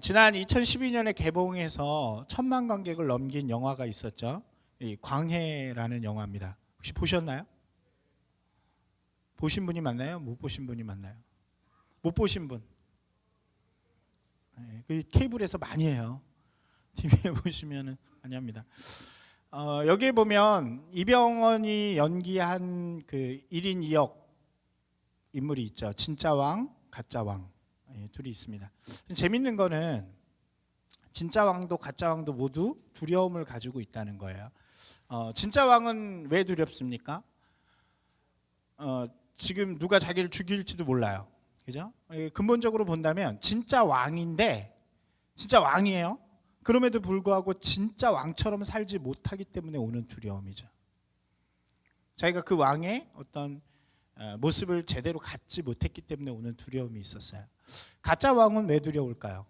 지난 2012년에 개봉해서 1,000만 관객을 넘긴 영화가 있었죠. 이 광해라는 영화입니다. 혹시 보셨나요? 보신 분이 많나요? 못 보신 분이 많나요? 못 보신 분. 그 케이블에서 많이 해요. TV에 보시면은 많이 합니다. 여기에 보면 이병헌이 연기한 그 1인 2역 인물이 있죠. 진짜 왕, 가짜 왕. 둘이 있습니다. 재밌는 거는 진짜 왕도 가짜 왕도 모두 두려움을 가지고 있다는 거예요. 진짜 왕은 왜 두렵습니까? 지금 누가 자기를 죽일지도 몰라요. 그죠? 근본적으로 본다면 진짜 왕인데, 진짜 왕이에요. 그럼에도 불구하고 진짜 왕처럼 살지 못하기 때문에 오는 두려움이죠. 자기가 그 왕의 어떤 모습을 제대로 갖지 못했기 때문에 오는 두려움이 있었어요. 가짜 왕은 왜 두려울까요?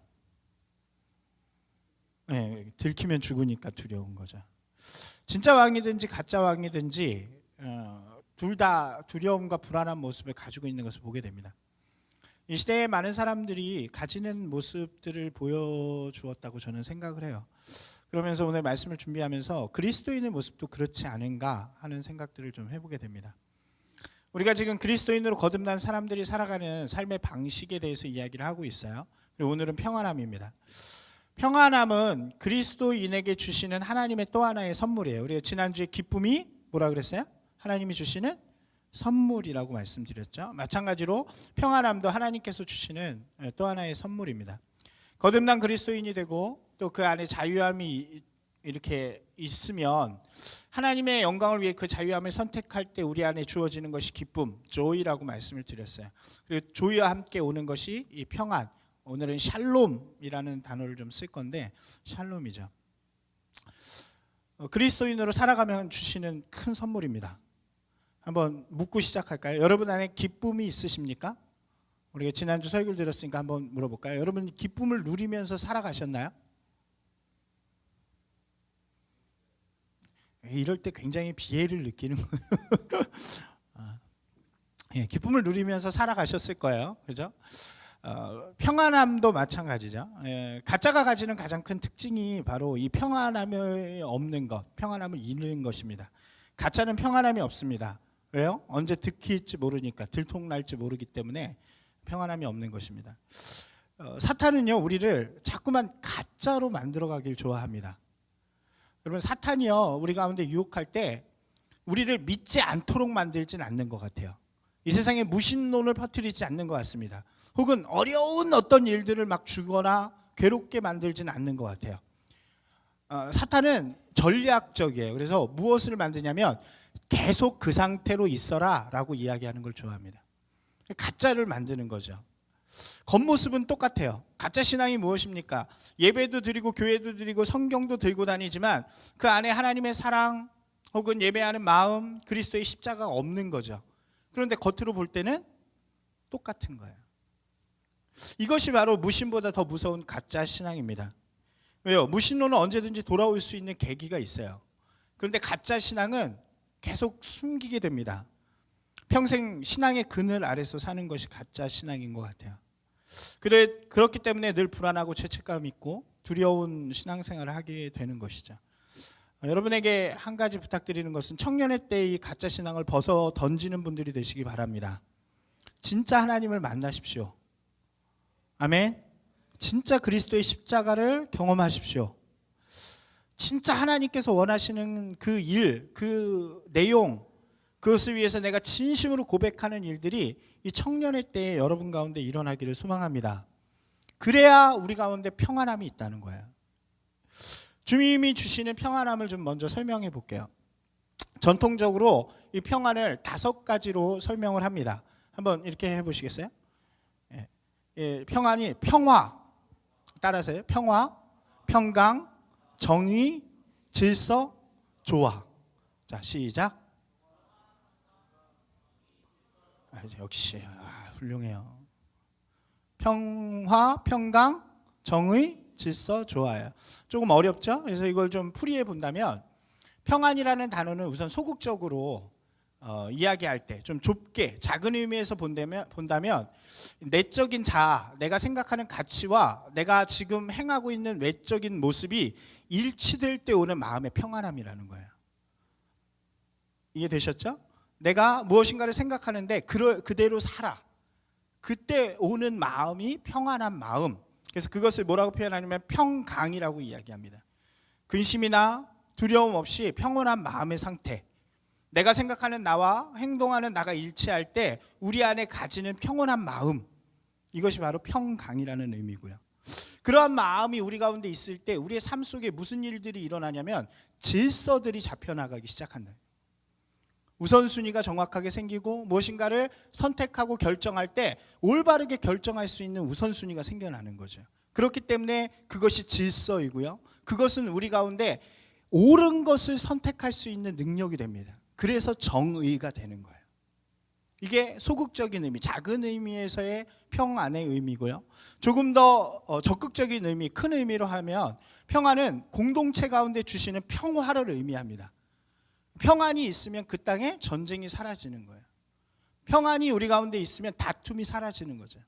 들키면 죽으니까 두려운 거죠. 진짜 왕이든지 가짜 왕이든지 둘 다 두려움과 불안한 모습을 가지고 있는 것을 보게 됩니다. 이 시대에 많은 사람들이 가지는 모습들을 보여주었다고 저는 생각을 해요. 그러면서 오늘 말씀을 준비하면서 그리스도인의 모습도 그렇지 않은가 하는 생각들을 좀 해보게 됩니다. 우리가 지금 그리스도인으로 거듭난 사람들이 살아가는 삶의 방식에 대해서 이야기를 하고 있어요. 그리고 오늘은 평안함입니다. 평안함은 그리스도인에게 주시는 하나님의 또 하나의 선물이에요. 우리가 지난주에 기쁨이 뭐라 그랬어요? 하나님이 주시는 선물이라고 말씀드렸죠. 마찬가지로 평안함도 하나님께서 주시는 또 하나의 선물입니다. 거듭난 그리스도인이 되고 또 그 안에 자유함이 이렇게 있으면 하나님의 영광을 위해 그 자유함을 선택할 때 우리 안에 주어지는 것이 기쁨, 조이라고 말씀을 드렸어요. 그리고 조이와 함께 오는 것이 이 평안, 오늘은 샬롬이라는 단어를 좀 쓸 건데 샬롬이죠. 그리스도인으로 살아가면 주시는 큰 선물입니다. 한번 묻고 시작할까요? 여러분 안에 기쁨이 있으십니까? 우리가 지난주 설교를 들었으니까 한번 물어볼까요? 여러분 기쁨을 누리면서 살아가셨나요? 이럴 때 굉장히 비애를 느끼는 거예요. 기쁨을 누리면서 살아가셨을 거예요. 그죠? 평안함도 마찬가지죠. 가짜가 가지는 가장 큰 특징이 바로 이 평안함이 없는 것, 평안함을 잃는 것입니다. 가짜는 평안함이 없습니다. 왜요? 언제 들킬지 모르니까, 들통날지 모르기 때문에 평안함이 없는 것입니다. 사탄은요, 우리를 자꾸만 가짜로 만들어가길 좋아합니다. 여러분, 사탄이요, 우리 가운데 유혹할 때 우리를 믿지 않도록 만들지는 않는 것 같아요. 이 세상에 무신론을 퍼뜨리지 않는 것 같습니다. 혹은 어려운 어떤 일들을 막 주거나 괴롭게 만들지는 않는 것 같아요. 사탄은 전략적이에요. 그래서 무엇을 만드냐면 계속 그 상태로 있어라 라고 이야기하는 걸 좋아합니다. 가짜를 만드는 거죠. 겉모습은 똑같아요. 가짜 신앙이 무엇입니까? 예배도 드리고 교회도 드리고 성경도 들고 다니지만 그 안에 하나님의 사랑 혹은 예배하는 마음, 그리스도의 십자가가 없는 거죠. 그런데 겉으로 볼 때는 똑같은 거예요. 이것이 바로 무신보다 더 무서운 가짜 신앙입니다. 왜요? 무신론은 언제든지 돌아올 수 있는 계기가 있어요. 그런데 가짜 신앙은 계속 숨기게 됩니다. 평생 신앙의 그늘 아래서 사는 것이 가짜 신앙인 것 같아요. 그렇기 때문에 늘 불안하고 죄책감 있고 두려운 신앙생활을 하게 되는 것이죠. 여러분에게 한 가지 부탁드리는 것은 청년의 때 이 가짜 신앙을 벗어 던지는 분들이 되시기 바랍니다. 진짜 하나님을 만나십시오. 아멘. 진짜 그리스도의 십자가를 경험하십시오. 진짜 하나님께서 원하시는 그 일, 그 내용, 그것을 위해서 내가 진심으로 고백하는 일들이 이 청년의 때에 여러분 가운데 일어나기를 소망합니다. 그래야 우리 가운데 평안함이 있다는 거예요. 주님이 주시는 평안함을 좀 먼저 설명해 볼게요. 전통적으로 이 평안을 5가지로 설명을 합니다. 한번 이렇게 해보시겠어요? 평안이 평화, 따라서요. 평화, 평강, 정의, 질서, 조화. 자, 시작. 역시 훌륭해요. 평화, 평강, 정의, 질서, 조화예요. 조금 어렵죠? 그래서 이걸 좀 풀이해 본다면 평안이라는 단어는 우선 소극적으로 이야기할 때 좀 좁게 작은 의미에서 본다면 내적인 자아, 내가 생각하는 가치와 내가 지금 행하고 있는 외적인 모습이 일치될 때 오는 마음의 평안함이라는 거예요. 이해되셨죠? 내가 무엇인가를 생각하는데 그대로 살아. 그때 오는 마음이 평안한 마음. 그래서 그것을 뭐라고 표현하냐면 평강이라고 이야기합니다. 근심이나 두려움 없이 평온한 마음의 상태. 내가 생각하는 나와 행동하는 나가 일치할 때 우리 안에 가지는 평온한 마음, 이것이 바로 평강이라는 의미고요. 그러한 마음이 우리 가운데 있을 때 우리의 삶 속에 무슨 일들이 일어나냐면 질서들이 잡혀나가기 시작한다. 우선순위가 정확하게 생기고 무엇인가를 선택하고 결정할 때 올바르게 결정할 수 있는 우선순위가 생겨나는 거죠. 그렇기 때문에 그것이 질서이고요. 그것은 우리 가운데 옳은 것을 선택할 수 있는 능력이 됩니다. 그래서 정의가 되는 거예요. 이게 소극적인 의미, 작은 의미에서의 평안의 의미고요. 조금 더 적극적인 의미, 큰 의미로 하면 평안은 공동체 가운데 주시는 평화를 의미합니다. 평안이 있으면 그 땅에 전쟁이 사라지는 거예요. 평안이 우리 가운데 있으면 다툼이 사라지는 거죠.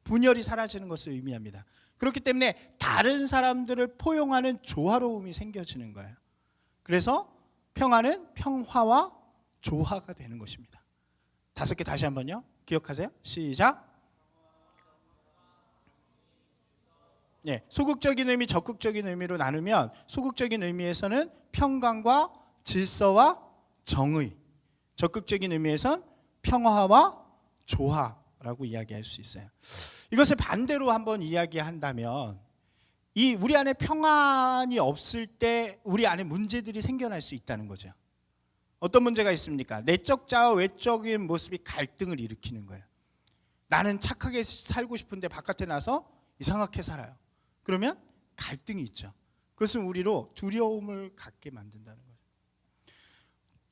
분열이 사라지는 것을 의미합니다. 그렇기 때문에 다른 사람들을 포용하는 조화로움이 생겨지는 거예요. 그래서 평안은 평화와 조화가 되는 것입니다. 5개 다시 한번요. 기억하세요. 시작. 네, 소극적인 의미, 적극적인 의미로 나누면 소극적인 의미에서는 평강과 질서와 정의, 적극적인 의미에선 평화와 조화라고 이야기할 수 있어요. 이것을 반대로 한번 이야기한다면 이 우리 안에 평안이 없을 때 우리 안에 문제들이 생겨날 수 있다는 거죠. 어떤 문제가 있습니까? 내적 자아 외적인 모습이 갈등을 일으키는 거예요. 나는 착하게 살고 싶은데 바깥에 나서 이상하게 살아요. 그러면 갈등이 있죠. 그것은 우리로 두려움을 갖게 만든다는 거예요.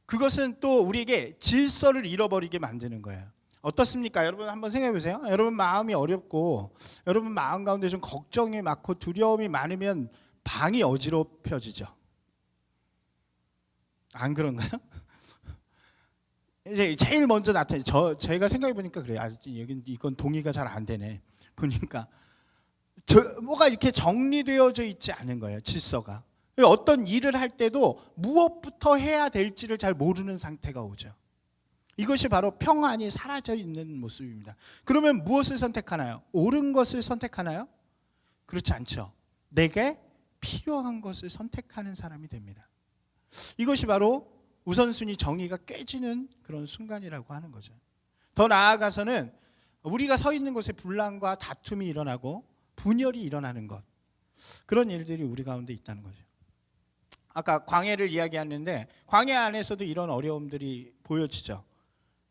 그것은 또 우리에게 질서를 잃어버리게 만드는 거예요. 어떻습니까? 여러분 한번 생각해 보세요. 여러분 마음이 어렵고 여러분 마음 가운데 좀 걱정이 많고 두려움이 많으면 방이 어지럽혀지죠. 안 그런가요? 이제 제일 먼저 제가 생각해 보니까 그래요. 이건 동의가 잘 안 되네. 보니까 뭐가 이렇게 정리되어져 있지 않은 거예요. 질서가. 어떤 일을 할 때도 무엇부터 해야 될지를 잘 모르는 상태가 오죠. 이것이 바로 평안이 사라져 있는 모습입니다. 그러면 무엇을 선택하나요? 옳은 것을 선택하나요? 그렇지 않죠. 내게 필요한 것을 선택하는 사람이 됩니다. 이것이 바로 우선순위 정의가 깨지는 그런 순간이라고 하는 거죠. 더 나아가서는 우리가 서 있는 곳에 분란과 다툼이 일어나고 분열이 일어나는 것, 그런 일들이 우리 가운데 있다는 거죠. 아까 광해를 이야기했는데 광해 안에서도 이런 어려움들이 보여지죠.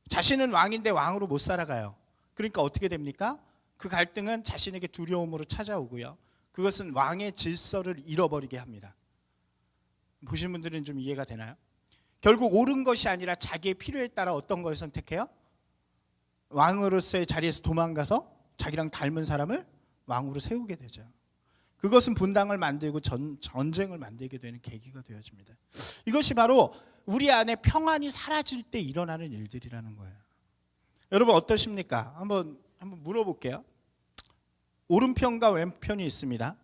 자신은 왕인데 왕으로 못 살아가요. 그러니까 어떻게 됩니까? 그 갈등은 자신에게 두려움으로 찾아오고요. 그것은 왕의 질서를 잃어버리게 합니다. 보신 분들은 좀 이해가 되나요? 결국 옳은 것이 아니라 자기의 필요에 따라 어떤 걸 선택해요? 왕으로서의 자리에서 도망가서 자기랑 닮은 사람을 왕으로 세우게 되죠. 그것은 분당을 만들고 전쟁을 만들게 되는 계기가 되어집니다. 이것이 바로 우리 안에 평안이 사라질 때 일어나는 일들이라는 거예요. 여러분 어떠십니까? 한번 물어볼게요. 오른편과 왼편이 있습니다.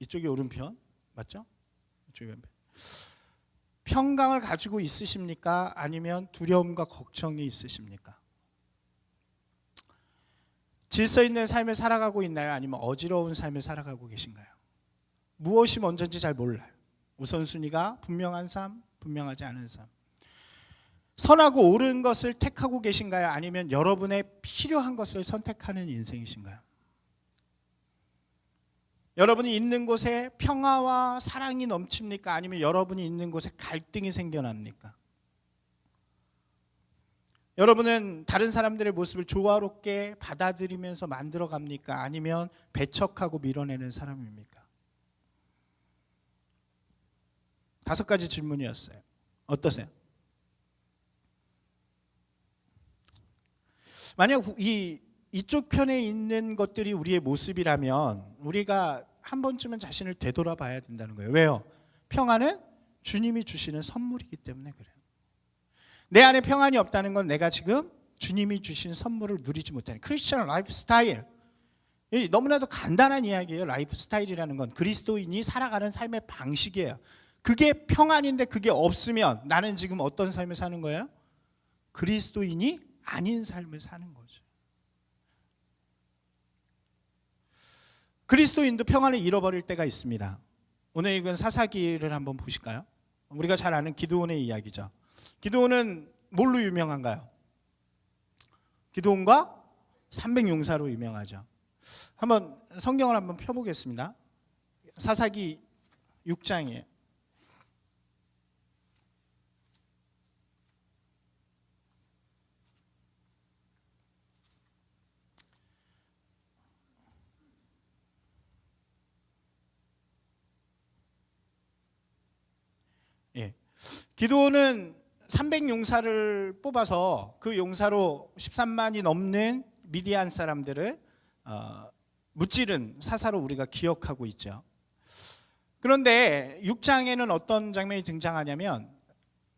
이쪽이 오른편 맞죠? 이쪽이 왼편. 평강을 가지고 있으십니까? 아니면 두려움과 걱정이 있으십니까? 질서 있는 삶을 살아가고 있나요? 아니면 어지러운 삶을 살아가고 계신가요? 무엇이 먼저인지 잘 몰라요. 우선순위가 분명한 삶, 분명하지 않은 삶. 선하고 옳은 것을 택하고 계신가요? 아니면 여러분의 필요한 것을 선택하는 인생이신가요? 여러분이 있는 곳에 평화와 사랑이 넘칩니까? 아니면 여러분이 있는 곳에 갈등이 생겨납니까? 여러분은 다른 사람들의 모습을 조화롭게 받아들이면서 만들어갑니까? 아니면 배척하고 밀어내는 사람입니까? 5가지 질문이었어요. 어떠세요? 만약 이쪽 편에 있는 것들이 우리의 모습이라면 우리가 한 번쯤은 자신을 되돌아봐야 된다는 거예요. 왜요? 평안은 주님이 주시는 선물이기 때문에 그래요. 내 안에 평안이 없다는 건 내가 지금 주님이 주신 선물을 누리지 못하는 크리스천 라이프 스타일. 너무나도 간단한 이야기예요. 라이프 스타일이라는 건 그리스도인이 살아가는 삶의 방식이에요. 그게 평안인데 그게 없으면 나는 지금 어떤 삶을 사는 거예요? 그리스도인이 아닌 삶을 사는 거죠. 그리스도인도 평안을 잃어버릴 때가 있습니다. 오늘 읽은 사사기를 한번 보실까요? 우리가 잘 아는 기드온의 이야기죠. 기드온은 뭘로 유명한가요? 기드온과 300용사로 유명하죠. 한번 성경을 한번 펴보겠습니다. 사사기 6장이에요. 기드온은 300용사를 뽑아서 그 용사로 13만이 넘는 미디안 사람들을 무찌른 사사로 우리가 기억하고 있죠. 그런데 6장에는 어떤 장면이 등장하냐면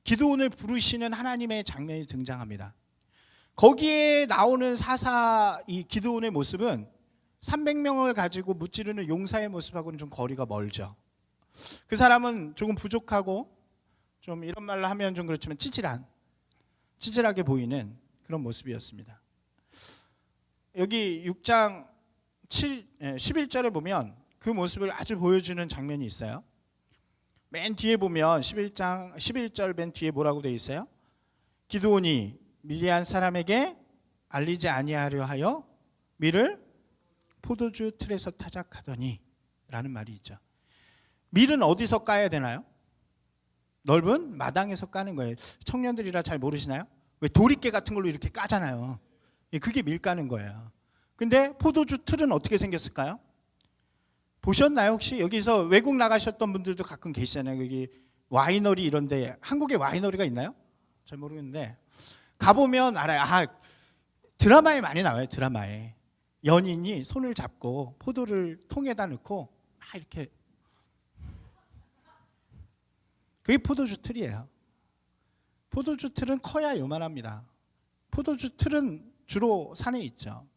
기드온을 부르시는 하나님의 장면이 등장합니다. 거기에 나오는 사사 이 기드온의 모습은 300명을 가지고 무찌르는 용사의 모습하고는 좀 거리가 멀죠. 그 사람은 조금 부족하고 좀 이런 말로 하면 좀 그렇지만 찌질하게 보이는 그런 모습이었습니다. 여기 6장 11절에 보면 그 모습을 아주 보여주는 장면이 있어요. 맨 뒤에 보면 11장 11절 맨 뒤에 뭐라고 되어 있어요? 기드온이 미디안 사람에게 알리지 아니하려 하여 밀을 포도주 틀에서 타작하더니 라는 말이 있죠. 밀은 어디서 까야 되나요? 넓은 마당에서 까는 거예요. 청년들이라 잘 모르시나요? 왜 도리깨 같은 걸로 이렇게 까잖아요. 그게 밀 까는 거예요. 근데 포도주 틀은 어떻게 생겼을까요? 보셨나요? 혹시 여기서 외국 나가셨던 분들도 가끔 계시잖아요. 여기 와이너리 이런 데 한국에 와이너리가 있나요? 잘 모르겠는데 가보면 알아요. 드라마에 많이 나와요. 드라마에 연인이 손을 잡고 포도를 통에다 넣고 막 이렇게, 그게 포도주 틀이에요. 포도주 틀은 커야 요만합니다. 포도주 틀은 주로 산에 있죠.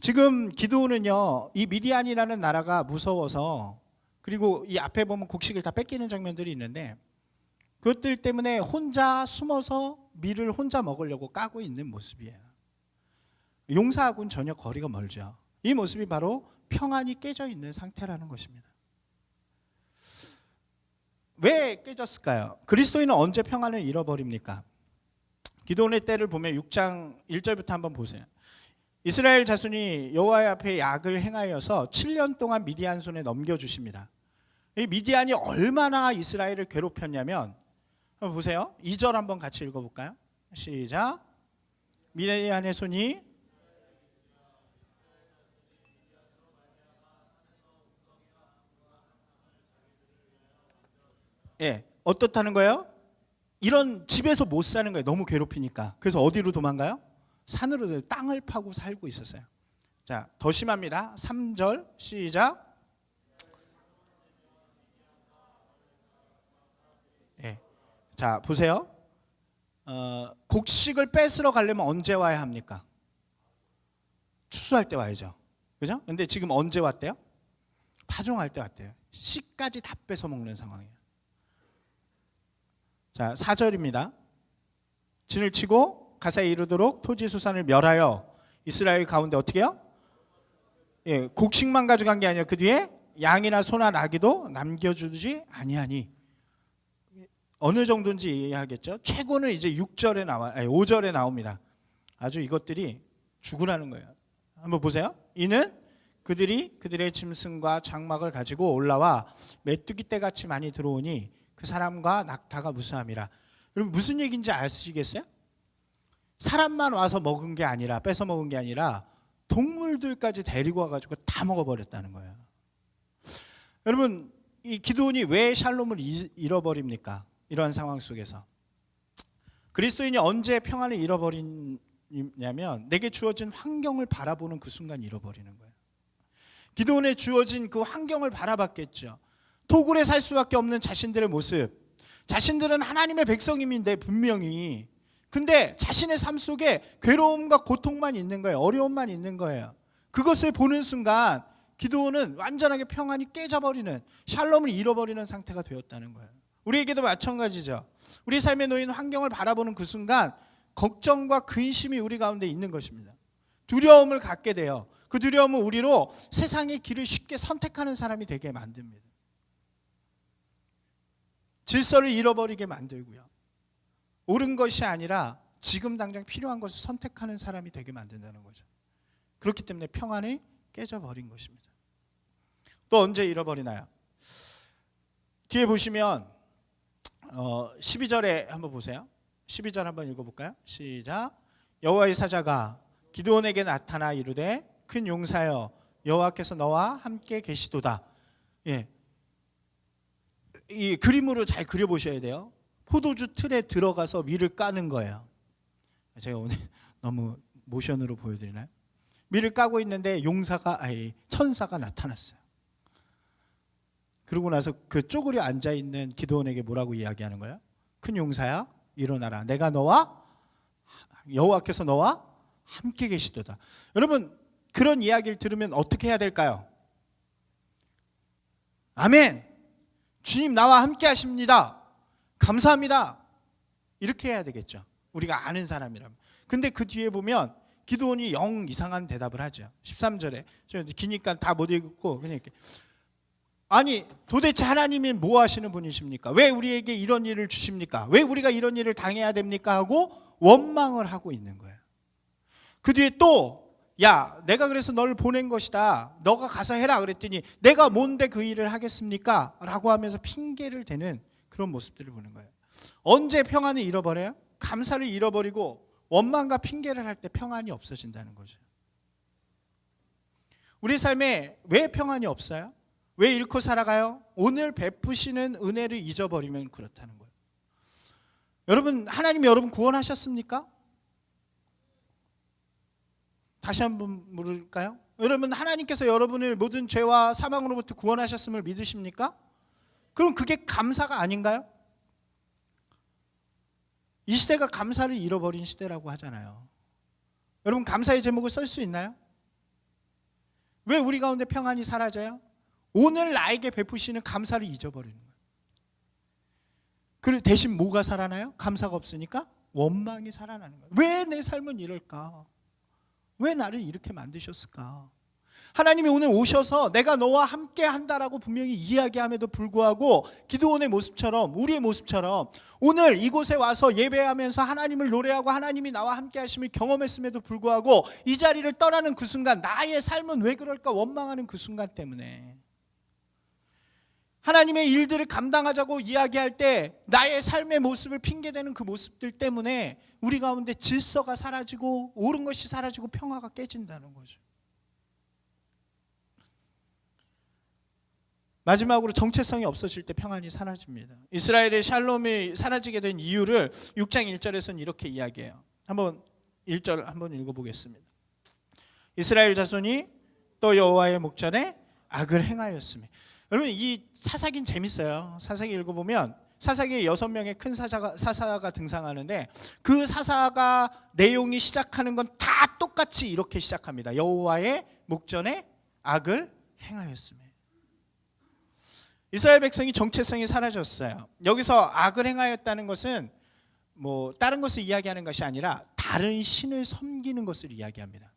지금 기드온은요, 이 미디안이라는 나라가 무서워서, 그리고 이 앞에 보면 곡식을 다 뺏기는 장면들이 있는데 그것들 때문에 혼자 숨어서 밀을 혼자 먹으려고 까고 있는 모습이에요. 용사하고는 전혀 거리가 멀죠. 이 모습이 바로 평안이 깨져 있는 상태라는 것입니다. 왜 깨졌을까요? 그리스도인은 언제 평안을 잃어버립니까? 기드온의 때를 보면 6장 1절부터 한번 보세요. 이스라엘 자손이 여호와 앞에 악을 행하여서 7년 동안 미디안 손에 넘겨주십니다. 이 미디안이 얼마나 이스라엘을 괴롭혔냐면, 한번 보세요. 2절 한번 같이 읽어볼까요? 시작. 미디안의 손이 어떻다는 거예요? 이런 집에서 못 사는 거예요. 너무 괴롭히니까. 그래서 어디로 도망가요? 산으로 땅을 파고 살고 있었어요. 자, 더 심합니다. 3절 시작. 자, 보세요. 곡식을 뺏으러 가려면 언제 와야 합니까? 추수할 때 와야죠. 그죠? 근데 지금 언제 왔대요? 파종할 때 왔대요. 씨까지 다 뺏어 먹는 상황이에요. 자, 4절입니다. 진을 치고 가사에 이르도록 토지 수산을 멸하여 이스라엘 가운데 어떻게 해요? 곡식만 가져간 게 아니라 그 뒤에 양이나 소나 나귀도 남겨주지 아니하니. 어느 정도인지 이해하겠죠? 최고는 이제 5절에 나옵니다. 아주 이것들이 죽으라는 거예요. 한번 보세요. 이는 그들이 그들의 짐승과 장막을 가지고 올라와 메뚜기 떼같이 많이 들어오니 그 사람과 낙타가 무수함이라. 여러분 무슨 얘기인지 아시겠어요? 사람만 와서 먹은 게 아니라, 뺏어 먹은 게 아니라 동물들까지 데리고 와가지고 다 먹어버렸다는 거예요. 여러분, 이 기드온이 왜 샬롬을 잃어버립니까? 이러한 상황 속에서 그리스도인이 언제 평안을 잃어버리냐면 내게 주어진 환경을 바라보는 그 순간 잃어버리는 거예요. 기드온에 주어진 그 환경을 바라봤겠죠. 토굴에 살 수밖에 없는 자신들의 모습, 자신들은 하나님의 백성임인데 분명히, 근데 자신의 삶 속에 괴로움과 고통만 있는 거예요. 어려움만 있는 거예요. 그것을 보는 순간 기드온은 완전하게 평안이 깨져버리는, 샬롬을 잃어버리는 상태가 되었다는 거예요. 우리에게도 마찬가지죠. 우리 삶에 놓인 환경을 바라보는 그 순간 걱정과 근심이 우리 가운데 있는 것입니다. 두려움을 갖게 돼요. 그 두려움은 우리로 세상의 길을 쉽게 선택하는 사람이 되게 만듭니다. 질서를 잃어버리게 만들고요. 옳은 것이 아니라 지금 당장 필요한 것을 선택하는 사람이 되게 만든다는 거죠. 그렇기 때문에 평안이 깨져버린 것입니다. 또 언제 잃어버리나요? 뒤에 보시면 12절에 한번 보세요. 12절 한번 읽어볼까요? 시작. 여호와의 사자가 기드온에게 나타나 이르되 큰 용사여 여호와께서 너와 함께 계시도다. 예, 이 그림으로 잘 그려보셔야 돼요. 포도주 틀에 들어가서 밀을 까는 거예요. 제가 오늘 너무 모션으로 보여드리나요? 밀을 까고 있는데 천사가 나타났어요. 그러고 나서 그 쪼그려 앉아있는 기드온에게 뭐라고 이야기하는 거예요? 큰 용사야 일어나라. 내가 여호와께서 너와 함께 계시도다. 여러분, 그런 이야기를 들으면 어떻게 해야 될까요? 아멘. 주님 나와 함께 하십니다. 감사합니다. 이렇게 해야 되겠죠. 우리가 아는 사람이라면. 근데 그 뒤에 보면 기드온이 영 이상한 대답을 하죠. 13절에 기니까 다 못 읽고 그냥 이렇게, 아니 도대체 하나님이 뭐 하시는 분이십니까? 왜 우리에게 이런 일을 주십니까? 왜 우리가 이런 일을 당해야 됩니까? 하고 원망을 하고 있는 거예요. 그 뒤에 또 야, 내가 그래서 너를 보낸 것이다. 너가 가서 해라 그랬더니 내가 뭔데 그 일을 하겠습니까? 라고 하면서 핑계를 대는 그런 모습들을 보는 거예요. 언제 평안을 잃어버려요? 감사를 잃어버리고 원망과 핑계를 할 때 평안이 없어진다는 거죠. 우리 삶에 왜 평안이 없어요? 왜 잃고 살아가요? 오늘 베푸시는 은혜를 잊어버리면 그렇다는 거예요. 여러분, 하나님이 여러분 구원하셨습니까? 다시 한번 물을까요? 여러분, 하나님께서 여러분을 모든 죄와 사망으로부터 구원하셨음을 믿으십니까? 그럼 그게 감사가 아닌가요? 이 시대가 감사를 잃어버린 시대라고 하잖아요. 여러분, 감사의 제목을 쓸 수 있나요? 왜 우리 가운데 평안이 사라져요? 오늘 나에게 베푸시는 감사를 잊어버리는 거예요. 그 대신 뭐가 살아나요? 감사가 없으니까 원망이 살아나는 거예요. 왜 내 삶은 이럴까? 왜 나를 이렇게 만드셨을까? 하나님이 오늘 오셔서 내가 너와 함께 한다라고 분명히 이야기함에도 불구하고 기드온의 모습처럼, 우리의 모습처럼 오늘 이곳에 와서 예배하면서 하나님을 노래하고 하나님이 나와 함께 하심을 경험했음에도 불구하고 이 자리를 떠나는 그 순간, 나의 삶은 왜 그럴까 원망하는 그 순간 때문에, 하나님의 일들을 감당하자고 이야기할 때 나의 삶의 모습을 핑계대는 그 모습들 때문에 우리 가운데 질서가 사라지고 옳은 것이 사라지고 평화가 깨진다는 거죠. 마지막으로 정체성이 없어질 때 평안이 사라집니다. 이스라엘의 샬롬이 사라지게 된 이유를 6장 1절에서는 이렇게 이야기해요. 한번 1절 한번 읽어보겠습니다. 이스라엘 자손이 또 여호와의 목전에 악을 행하였으며. 여러분, 이 사사기는 재밌어요. 사사기 읽어보면 사사기에 6명의 큰 사사가 등장하는데 그 사사가 내용이 시작하는 건 다 똑같이 이렇게 시작합니다. 여호와의 목전에 악을 행하였으며. 이스라엘 백성이 정체성이 사라졌어요. 여기서 악을 행하였다는 것은 뭐 다른 것을 이야기하는 것이 아니라 다른 신을 섬기는 것을 이야기합니다.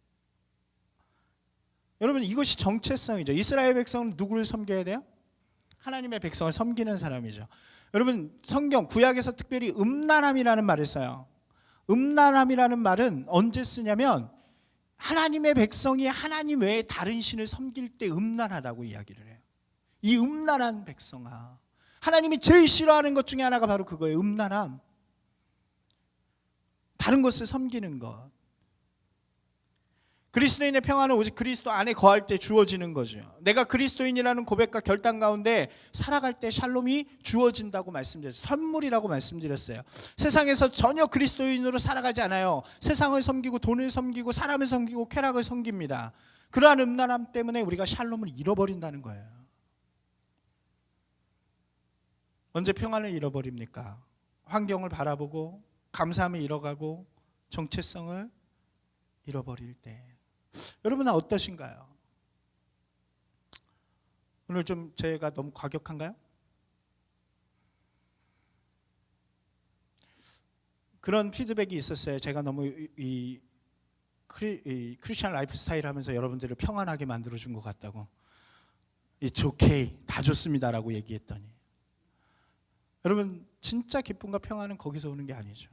여러분, 이것이 정체성이죠. 이스라엘 백성은 누구를 섬겨야 돼요? 하나님의 백성을 섬기는 사람이죠. 여러분, 성경 구약에서 특별히 음란함이라는 말을 써요. 음란함이라는 말은 언제 쓰냐면 하나님의 백성이 하나님 외에 다른 신을 섬길 때 음란하다고 이야기를 해요. 이 음란한 백성아, 하나님이 제일 싫어하는 것 중에 하나가 바로 그거예요. 음란함. 다른 것을 섬기는 것. 그리스도인의 평안은 오직 그리스도 안에 거할 때 주어지는 거죠. 내가 그리스도인이라는 고백과 결단 가운데 살아갈 때 샬롬이 주어진다고 말씀드렸어요. 선물이라고 말씀드렸어요. 세상에서 전혀 그리스도인으로 살아가지 않아요. 세상을 섬기고 돈을 섬기고 사람을 섬기고 쾌락을 섬깁니다. 그러한 음란함 때문에 우리가 샬롬을 잃어버린다는 거예요. 언제 평안을 잃어버립니까? 환경을 바라보고 감사함을 잃어가고 정체성을 잃어버릴 때. 여러분은 어떠신가요? 오늘 좀 제가 너무 과격한가요? 그런 피드백이 있었어요. 제가 너무 이 크리스천 라이프 스타일 하면서 여러분들을 평안하게 만들어준 것 같다고. It's okay, 다 좋습니다라고 얘기했더니, 여러분 진짜 기쁨과 평안은 거기서 오는 게 아니죠.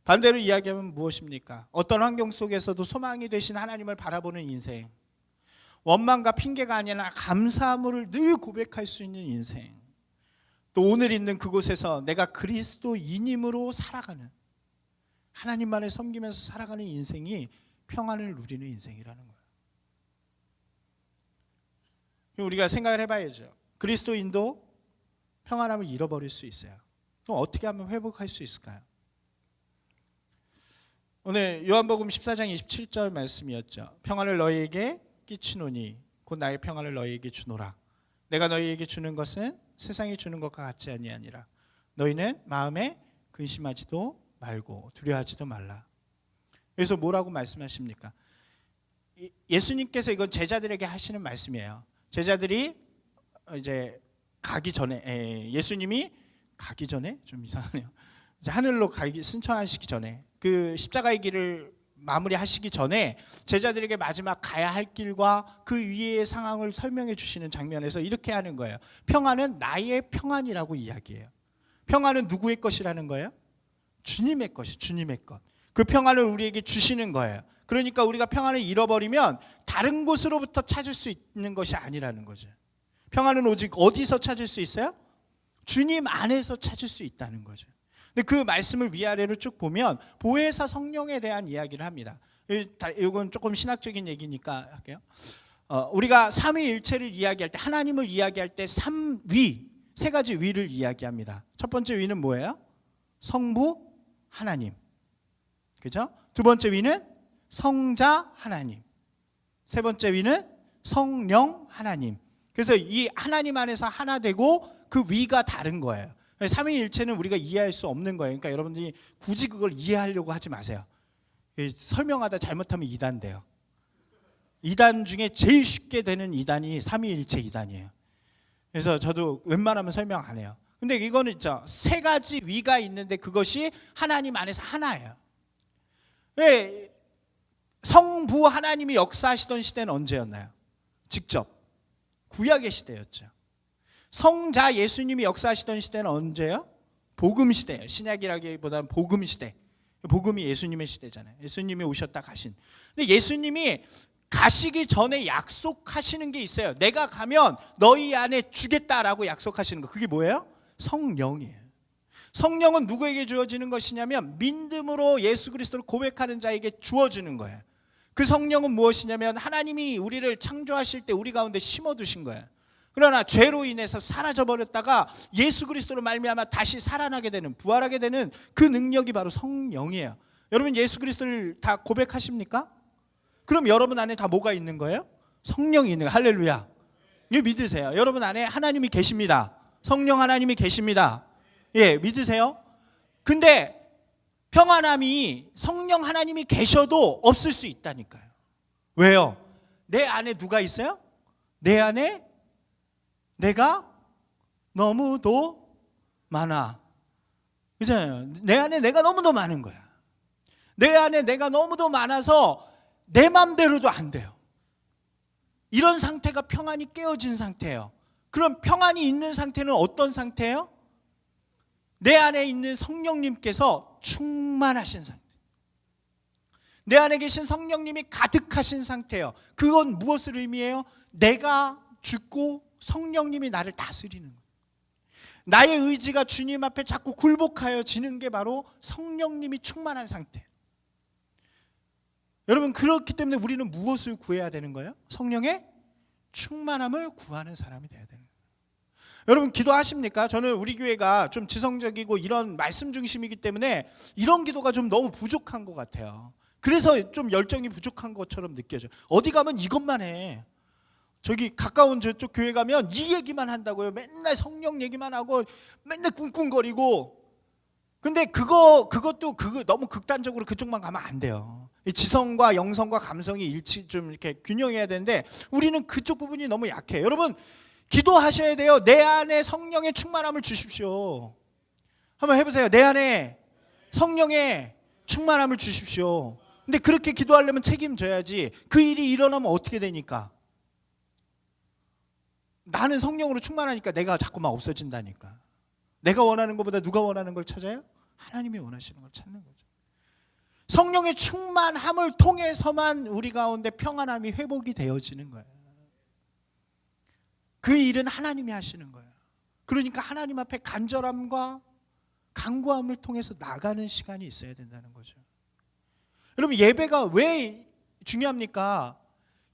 반대로 이야기하면 무엇입니까? 어떤 환경 속에서도 소망이 되신 하나님을 바라보는 인생, 원망과 핑계가 아니라 감사함을 늘 고백할 수 있는 인생, 또 오늘 있는 그곳에서 내가 그리스도인임으로 살아가는, 하나님만을 섬기면서 살아가는 인생이 평안을 누리는 인생이라는 거예요. 우리가 생각을 해봐야죠. 그리스도인도 평안함을 잃어버릴 수 있어요. 그럼 어떻게 하면 회복할 수 있을까요? 오늘 요한복음 14장 27절 말씀이었죠. 평안을 너희에게 끼치노니 곧 나의 평안을 너희에게 주노라. 내가 너희에게 주는 것은 세상이 주는 것과 같지 아니하니라. 너희는 마음에 근심하지도 말고 두려워하지도 말라. 여기서 뭐라고 말씀하십니까? 예수님께서 이건 제자들에게 하시는 말씀이에요. 제자들이 이제 가기 전에, 예수님이 가기 전에, 좀 이상하네요. 이제 하늘로 가기 승천하시기 전에, 그 십자가의 길을 마무리하시기 전에 제자들에게 마지막 가야 할 길과 그 위의 상황을 설명해 주시는 장면에서 이렇게 하는 거예요. 평안은 나의 평안이라고 이야기해요. 평안은 누구의 것이라는 거예요? 주님의 것이, 주님의 것. 그 평안을 우리에게 주시는 거예요. 그러니까 우리가 평안을 잃어버리면 다른 곳으로부터 찾을 수 있는 것이 아니라는 거죠. 평안은 오직 어디서 찾을 수 있어요? 주님 안에서 찾을 수 있다는 거죠. 근데 그 말씀을 위아래로 쭉 보면 보혜사 성령에 대한 이야기를 합니다. 이건 조금 신학적인 얘기니까 할게요. 우리가 삼위일체를 이야기할 때, 하나님을 이야기할 때 삼위, 세 가지 위를 이야기합니다. 첫 번째 위는 뭐예요? 성부 하나님, 그죠? 두 번째 위는 성자 하나님, 세 번째 위는 성령 하나님. 그래서 이 하나님 안에서 하나 되고 그 위가 다른 거예요. 삼위일체는 우리가 이해할 수 없는 거예요. 그러니까 여러분들이 굳이 그걸 이해하려고 하지 마세요. 설명하다 잘못하면 이단 돼요. 이단 중에 제일 쉽게 되는 이단이 삼위일체 이단이에요. 그래서 저도 웬만하면 설명 안 해요. 근데 이거는 있죠. 세 가지 위가 있는데 그것이 하나님 안에서 하나예요. 왜 성부 하나님이 역사하시던 시대는 언제였나요? 직접 구약의 시대였죠. 성자 예수님이 역사하시던 시대는 언제요? 복음 시대예요. 신약이라기보다는 복음 시대. 복음이 예수님의 시대잖아요. 예수님이 오셨다 가신. 근데 예수님이 가시기 전에 약속하시는 게 있어요. 내가 가면 너희 안에 주겠다라고 약속하시는 거. 그게 뭐예요? 성령이에요. 성령은 누구에게 주어지는 것이냐면 믿음으로 예수 그리스도를 고백하는 자에게 주어지는 거예요. 그 성령은 무엇이냐면 하나님이 우리를 창조하실 때 우리 가운데 심어두신 거예요. 그러나 죄로 인해서 사라져버렸다가 예수 그리스도로 말미암아 다시 살아나게 되는, 부활하게 되는 그 능력이 바로 성령이에요. 여러분 예수 그리스도를 다 고백하십니까? 그럼 여러분 안에 다 뭐가 있는 거예요? 성령이 있는 거예요. 할렐루야. 이거 믿으세요. 여러분 안에 하나님이 계십니다. 성령 하나님이 계십니다. 예, 믿으세요? 근데 평안함이 성령 하나님이 계셔도 없을 수 있다니까요. 왜요? 내 안에 누가 있어요? 내 안에 내가 너무도 많아. 그잖아요. 내 안에 내가 너무도 많은 거야. 내 안에 내가 너무도 많아서 내 맘대로도 안 돼요. 이런 상태가 평안이 깨어진 상태예요. 그럼 평안이 있는 상태는 어떤 상태예요? 내 안에 있는 성령님께서 충만하신 상태. 내 안에 계신 성령님이 가득하신 상태예요. 그건 무엇을 의미해요? 내가 죽고 성령님이 나를 다스리는 거예요. 나의 의지가 주님 앞에 자꾸 굴복하여지는 게 바로 성령님이 충만한 상태예요. 여러분 그렇기 때문에 우리는 무엇을 구해야 되는 거예요? 성령의 충만함을 구하는 사람이 돼야 되는 거예요. 여러분 기도하십니까? 저는 우리 교회가 좀 지성적이고 이런 말씀 중심이기 때문에 이런 기도가 좀 너무 부족한 것 같아요. 그래서 좀 열정이 부족한 것처럼 느껴져요. 어디 가면 이것만 해. 저기 가까운 저쪽 교회 가면 이 얘기만 한다고요. 맨날 성령 얘기만 하고 맨날 꿍꿍거리고. 근데 그것도 너무 극단적으로 그쪽만 가면 안 돼요. 이 지성과 영성과 감성이 좀 이렇게 균형해야 되는데 우리는 그쪽 부분이 너무 약해요. 여러분 기도하셔야 돼요. 내 안에 성령의 충만함을 주십시오. 한번 해보세요. 내 안에 성령의 충만함을 주십시오. 근데 그렇게 기도하려면 책임져야지. 그 일이 일어나면 어떻게 되니까? 나는 성령으로 충만하니까 내가 자꾸만 없어진다니까. 내가 원하는 것보다 누가 원하는 걸 찾아요? 하나님이 원하시는 걸 찾는 거죠. 성령의 충만함을 통해서만 우리 가운데 평안함이 회복이 되어지는 거예요. 그 일은 하나님이 하시는 거예요. 그러니까 하나님 앞에 간절함과 간구함을 통해서 나가는 시간이 있어야 된다는 거죠. 여러분 예배가 왜 중요합니까?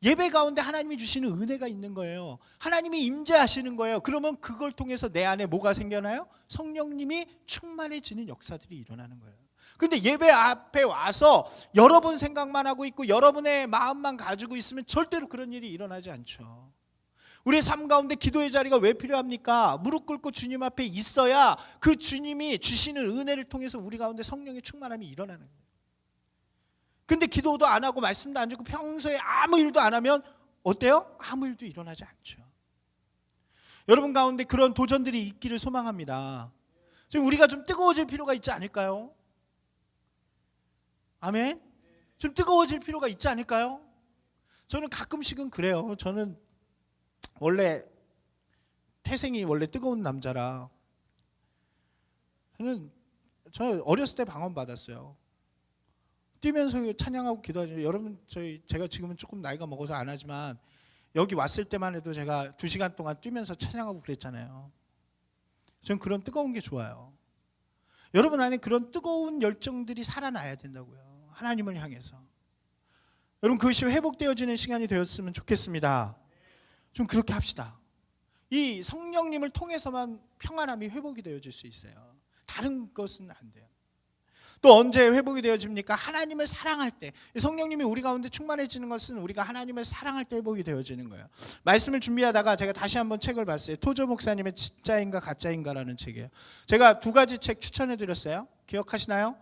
예배 가운데 하나님이 주시는 은혜가 있는 거예요. 하나님이 임재하시는 거예요. 그러면 그걸 통해서 내 안에 뭐가 생겨나요? 성령님이 충만해지는 역사들이 일어나는 거예요. 근데 예배 앞에 와서 여러분 생각만 하고 있고 여러분의 마음만 가지고 있으면 절대로 그런 일이 일어나지 않죠. 우리의 삶 가운데 기도의 자리가 왜 필요합니까? 무릎 꿇고 주님 앞에 있어야 그 주님이 주시는 은혜를 통해서 우리 가운데 성령의 충만함이 일어나는 거예요. 근데 기도도 안 하고 말씀도 안 듣고 평소에 아무 일도 안 하면 어때요? 아무 일도 일어나지 않죠. 여러분 가운데 그런 도전들이 있기를 소망합니다. 우리가 좀 뜨거워질 필요가 있지 않을까요? 아멘? 좀 뜨거워질 필요가 있지 않을까요? 저는 가끔씩은 그래요. 저는 원래 태생이 원래 뜨거운 남자라 저 어렸을 때 방언 받았어요. 뛰면서 찬양하고 기도하죠. 여러분 제가 지금은 조금 나이가 먹어서 안 하지만 여기 왔을 때만 해도 제가 2시간 동안 뛰면서 찬양하고 그랬잖아요. 전 그런 뜨거운 게 좋아요. 여러분 안에 그런 뜨거운 열정들이 살아나야 된다고요. 하나님을 향해서. 여러분 그것이 회복되어지는 시간이 되었으면 좋겠습니다. 좀 그렇게 합시다. 이 성령님을 통해서만 평안함이 회복이 되어질 수 있어요. 다른 것은 안 돼요. 또 언제 회복이 되어집니까? 하나님을 사랑할 때. 성령님이 우리 가운데 충만해지는 것은 우리가 하나님을 사랑할 때 회복이 되어지는 거예요. 말씀을 준비하다가 제가 다시 한번 책을 봤어요. 토저 목사님의 진짜인가 가짜인가라는 책이에요. 제가 2가지 책 추천해 드렸어요. 기억하시나요?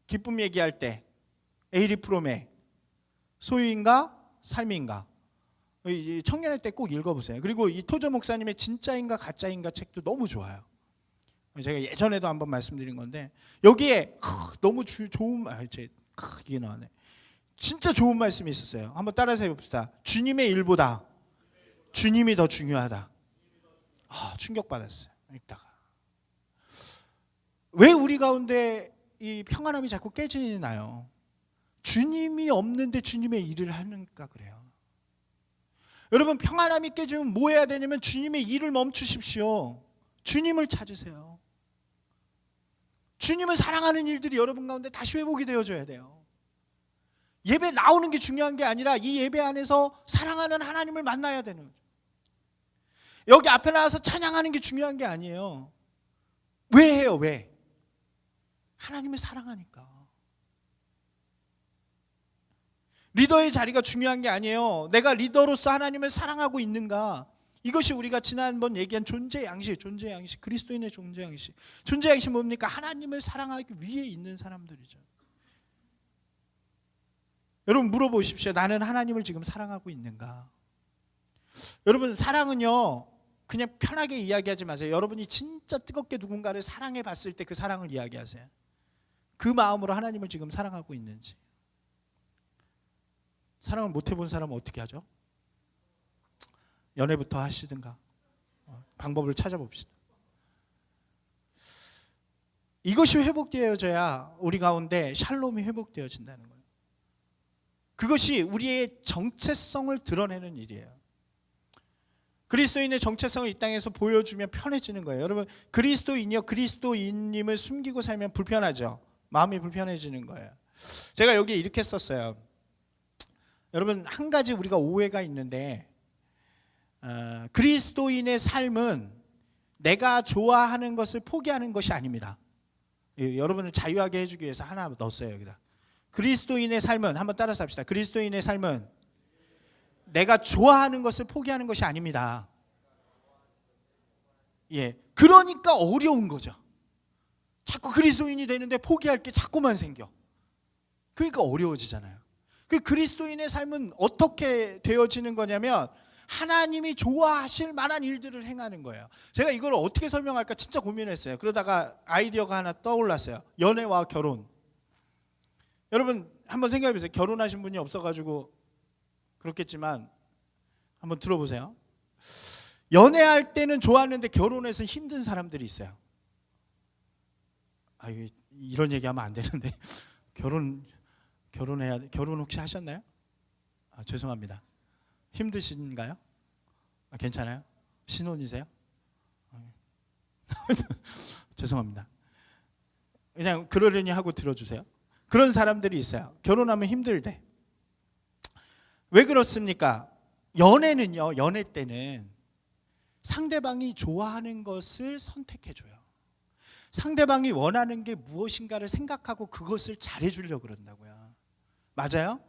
기쁨 얘기할 때 에이리 프롬의 소유인가 삶인가. 청년의 때 꼭 읽어보세요. 그리고 이 토저 목사님의 진짜인가 가짜인가 책도 너무 좋아요. 제가 예전에도 한번 말씀드린 건데 여기에 너무 좋은 이게 나왔네. 진짜 좋은 말씀이 있었어요. 한번 따라서 해봅시다. 주님의 일보다 주님이 더 중요하다. 충격받았어요. 읽다가 왜 우리 가운데 이 평안함이 자꾸 깨지나요? 주님이 없는데 주님의 일을 하니까 그래요. 여러분 평안함이 깨지면 뭐 해야 되냐면 주님의 일을 멈추십시오. 주님을 찾으세요. 주님을 사랑하는 일들이 여러분 가운데 다시 회복이 되어져야 돼요. 예배 나오는 게 중요한 게 아니라 이 예배 안에서 사랑하는 하나님을 만나야 되는 거죠. 여기 앞에 나와서 찬양하는 게 중요한 게 아니에요. 왜 해요? 왜? 하나님을 사랑하니까. 리더의 자리가 중요한 게 아니에요. 내가 리더로서 하나님을 사랑하고 있는가. 이것이 우리가 지난번 얘기한 존재 양식, 그리스도인의 존재 양식. 존재 양식이 뭡니까? 하나님을 사랑하기 위해 있는 사람들이죠. 여러분 물어보십시오. 나는 하나님을 지금 사랑하고 있는가? 여러분 사랑은요 그냥 편하게 이야기하지 마세요. 여러분이 진짜 뜨겁게 누군가를 사랑해 봤을 때 그 사랑을 이야기하세요. 그 마음으로 하나님을 지금 사랑하고 있는지. 사랑을 못 해본 사람은 어떻게 하죠? 연애부터 하시든가 방법을 찾아봅시다. 이것이 회복되어져야 우리 가운데 샬롬이 회복되어진다는 거예요. 그것이 우리의 정체성을 드러내는 일이에요. 그리스도인의 정체성을 이 땅에서 보여주면 편해지는 거예요. 여러분 그리스도인이요 그리스도인님을 숨기고 살면 불편하죠. 마음이 불편해지는 거예요. 제가 여기에 이렇게 썼어요. 여러분 한 가지 우리가 오해가 있는데 그리스도인의 삶은 내가 좋아하는 것을 포기하는 것이 아닙니다. 여러분을 자유하게 해주기 위해서 하나 넣었어요. 여기다. 그리스도인의 삶은 한번 따라서 합시다. 그리스도인의 삶은 내가 좋아하는 것을 포기하는 것이 아닙니다. 예, 그러니까 어려운 거죠. 자꾸 그리스도인이 되는데 포기할 게 자꾸만 생겨. 그러니까 어려워지잖아요. 그 그리스도인의 삶은 어떻게 되어지는 거냐면 하나님이 좋아하실 만한 일들을 행하는 거예요. 제가 이걸 어떻게 설명할까 진짜 고민했어요. 그러다가 아이디어가 하나 떠올랐어요. 연애와 결혼. 여러분 한번 생각해 보세요. 결혼하신 분이 없어가지고 그렇겠지만 한번 들어보세요. 연애할 때는 좋았는데 결혼해서 힘든 사람들이 있어요. 이런 얘기하면 안 되는데 결혼해야 돼. 결혼 혹시 하셨나요? 죄송합니다. 힘드신가요? 괜찮아요? 신혼이세요? 죄송합니다. 그냥 그러려니 하고 들어주세요. 그런 사람들이 있어요. 결혼하면 힘들대. 왜 그렇습니까? 연애는요, 연애 때는 상대방이 좋아하는 것을 선택해줘요. 상대방이 원하는 게 무엇인가를 생각하고 그것을 잘해주려고 그런다고요. 맞아요?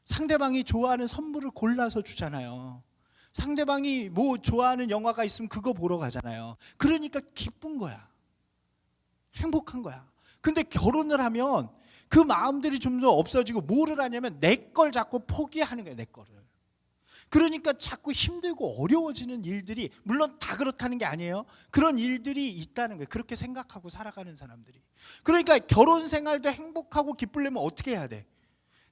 상대방이 좋아하는 선물을 골라서 주잖아요. 상대방이 뭐 좋아하는 영화가 있으면 그거 보러 가잖아요. 그러니까 기쁜 거야. 행복한 거야. 근데 결혼을 하면 그 마음들이 좀 더 없어지고 뭐를 하냐면 내 걸 자꾸 포기하는 거예요. 내 거를. 그러니까 자꾸 힘들고 어려워지는 일들이, 물론 다 그렇다는 게 아니에요. 그런 일들이 있다는 거예요. 그렇게 생각하고 살아가는 사람들이. 그러니까 결혼 생활도 행복하고 기쁘려면 어떻게 해야 돼?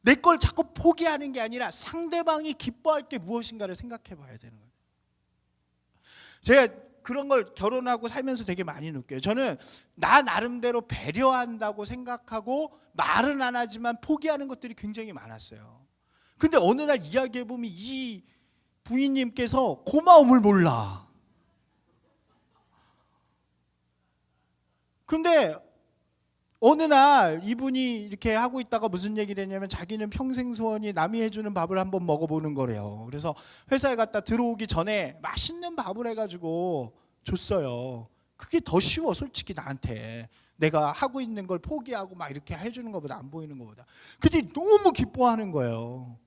내 걸 자꾸 포기하는 게 아니라 상대방이 기뻐할 게 무엇인가를 생각해 봐야 되는 거예요. 제가 그런 걸 결혼하고 살면서 되게 많이 느껴요. 저는 나 나름대로 배려한다고 생각하고 말은 안 하지만 포기하는 것들이 굉장히 많았어요. 근데 어느 날 이야기해 보면 이 부인님께서 고마움을 몰라. 근데 어느 날 이분이 이렇게 하고 있다가 무슨 얘기를 했냐면 자기는 평생 소원이 남이 해주는 밥을 한번 먹어보는 거래요. 그래서 회사에 갔다 들어오기 전에 맛있는 밥을 해가지고 줬어요. 그게 더 쉬워 솔직히 나한테. 내가 하고 있는 걸 포기하고 막 이렇게 해주는 것보다, 안 보이는 것보다. 근데 너무 기뻐하는 거예요.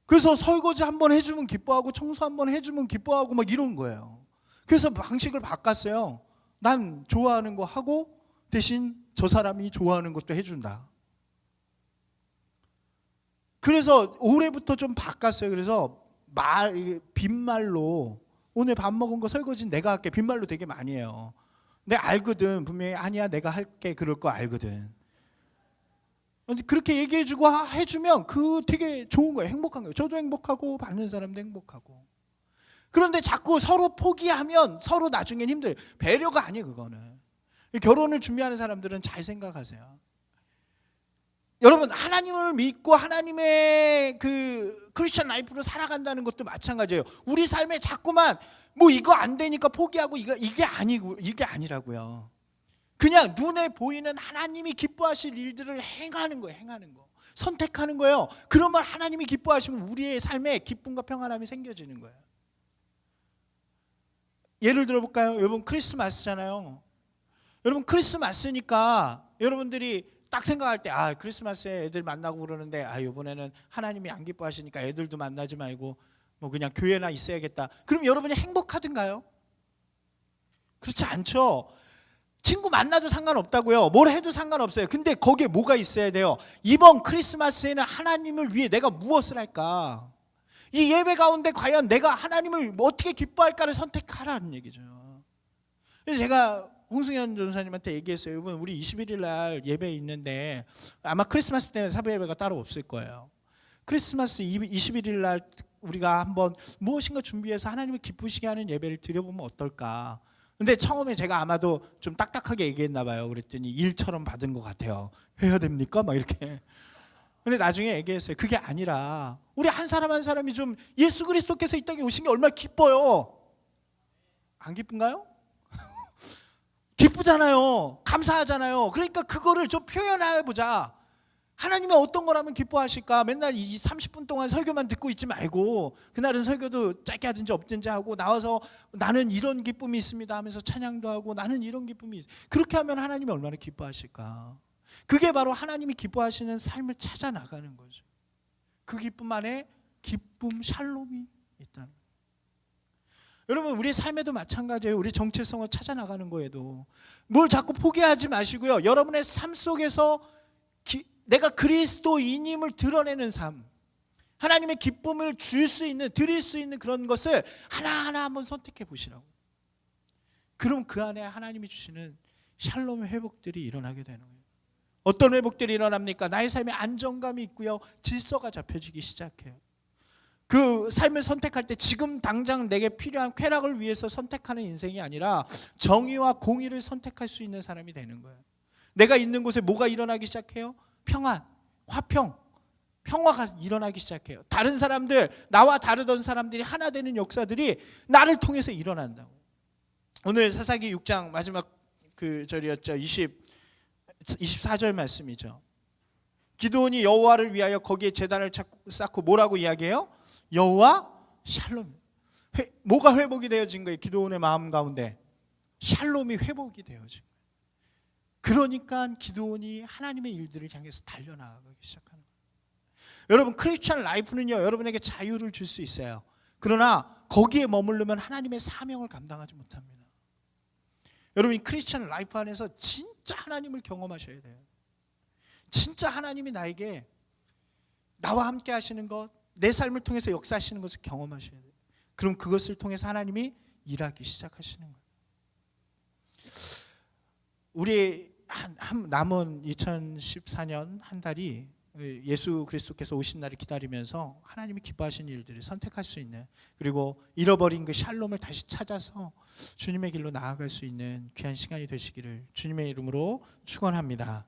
그래서 설거지 한번 해주면 기뻐하고 청소 한번 해주면 기뻐하고 막 이런 거예요. 그래서 방식을 바꿨어요. 난 좋아하는 거 하고 대신 저 사람이 좋아하는 것도 해준다. 그래서 올해부터 좀 바꿨어요. 그래서 빈말로 오늘 밥 먹은 거 설거지는 내가 할게. 빈말로 되게 많이 해요. 내가 알거든. 분명히 아니야 내가 할게 그럴 거 알거든. 그렇게 얘기해주고 해주면 그 되게 좋은 거예요. 행복한 거예요. 저도 행복하고 받는 사람도 행복하고. 그런데 자꾸 서로 포기하면 서로 나중엔 힘들어요. 배려가 아니에요 그거는. 결혼을 준비하는 사람들은 잘 생각하세요. 여러분 하나님을 믿고 하나님의 그 크리스천 라이프로 살아간다는 것도 마찬가지예요. 우리 삶에 자꾸만 뭐 이거 안 되니까 포기하고 이게 아니라고요. 그냥 눈에 보이는 하나님이 기뻐하실 일들을 행하는 거예요. 행하는 거. 선택하는 거예요. 그러면 하나님이 기뻐하시면 우리의 삶에 기쁨과 평안함이 생겨지는 거예요. 예를 들어볼까요? 여러분 크리스마스잖아요. 여러분 크리스마스니까 여러분들이 딱 생각할 때 크리스마스에 애들 만나고 그러는데 이번에는 하나님이 안 기뻐하시니까 애들도 만나지 말고 뭐 그냥 교회나 있어야겠다. 그럼 여러분이 행복하든가요? 그렇지 않죠. 친구 만나도 상관없다고요. 뭘 해도 상관없어요. 근데 거기에 뭐가 있어야 돼요? 이번 크리스마스에는 하나님을 위해 내가 무엇을 할까? 이 예배 가운데 과연 내가 하나님을 어떻게 기뻐할까를 선택하라는 얘기죠. 그래서 제가 홍승현 전사님한테 얘기했어요. 이번 우리 21일 날 예배 있는데 아마 크리스마스 때문에 사부 예배가 따로 없을 거예요. 크리스마스 21일 날 우리가 한번 무엇인가 준비해서 하나님을 기쁘시게 하는 예배를 드려보면 어떨까? 근데 처음에 제가 아마도 좀 딱딱하게 얘기했나 봐요. 그랬더니 일처럼 받은 것 같아요. 해야 됩니까? 막 이렇게. 근데 나중에 얘기했어요. 그게 아니라 우리 한 사람 한 사람이 좀 예수 그리스도께서 이 땅에 오신 게 얼마나 기뻐요. 안 기쁜가요? 기쁘잖아요. 감사하잖아요. 그러니까 그거를 좀 표현해보자. 하나님은 어떤 거라면 기뻐하실까? 맨날 이 30분 동안 설교만 듣고 있지 말고 그날은 설교도 짧게 하든지 없든지 하고 나와서 나는 이런 기쁨이 있습니다 하면서 찬양도 하고 나는 이런 기쁨이 있습니다. 그렇게 하면 하나님이 얼마나 기뻐하실까? 그게 바로 하나님이 기뻐하시는 삶을 찾아 나가는 거죠. 그 기쁨 안에 기쁨, 샬롬이 있다는 거예요. 여러분 우리 삶에도 마찬가지예요. 우리 정체성을 찾아 나가는 거에도 뭘 자꾸 포기하지 마시고요. 여러분의 삶 속에서 내가 그리스도인임을 드러내는 삶, 하나님의 기쁨을 줄 수 있는, 드릴 수 있는 그런 것을 하나하나 한번 선택해 보시라고. 그럼 그 안에 하나님이 주시는 샬롬의 회복들이 일어나게 되는 거예요. 어떤 회복들이 일어납니까? 나의 삶에 안정감이 있고요, 질서가 잡혀지기 시작해요. 그 삶을 선택할 때 지금 당장 내게 필요한 쾌락을 위해서 선택하는 인생이 아니라 정의와 공의를 선택할 수 있는 사람이 되는 거예요. 내가 있는 곳에 뭐가 일어나기 시작해요? 평안, 화평, 평화가 일어나기 시작해요. 다른 사람들, 나와 다르던 사람들이 하나 되는 역사들이 나를 통해서 일어난다고. 오늘 사사기 6장 마지막 그 절이었죠. 24절 말씀이죠. 기드온이 여호와를 위하여 거기에 제단을 쌓고 뭐라고 이야기해요? 여호와 샬롬. 뭐가 회복이 되어진 거예요? 기드온의 마음 가운데 샬롬이 회복이 되어진 거예요. 그러니까 기드온이 하나님의 일들을 향해서 달려나가기 시작하는 거예요. 여러분 크리스천 라이프는요, 여러분에게 자유를 줄 수 있어요. 그러나 거기에 머무르면 하나님의 사명을 감당하지 못합니다. 여러분 크리스천 라이프 안에서 진짜 하나님을 경험하셔야 돼요. 진짜 하나님이 나에게 나와 함께 하시는 것, 내 삶을 통해서 역사하시는 것을 경험하셔야 돼요. 그럼 그것을 통해서 하나님이 일하기 시작하시는 거예요. 우리 남은 2014년 한 달이 예수 그리스도께서 오신 날을 기다리면서 하나님이 기뻐하시는 일들을 선택할 수 있는, 그리고 잃어버린 그 샬롬을 다시 찾아서 주님의 길로 나아갈 수 있는 귀한 시간이 되시기를 주님의 이름으로 축원합니다.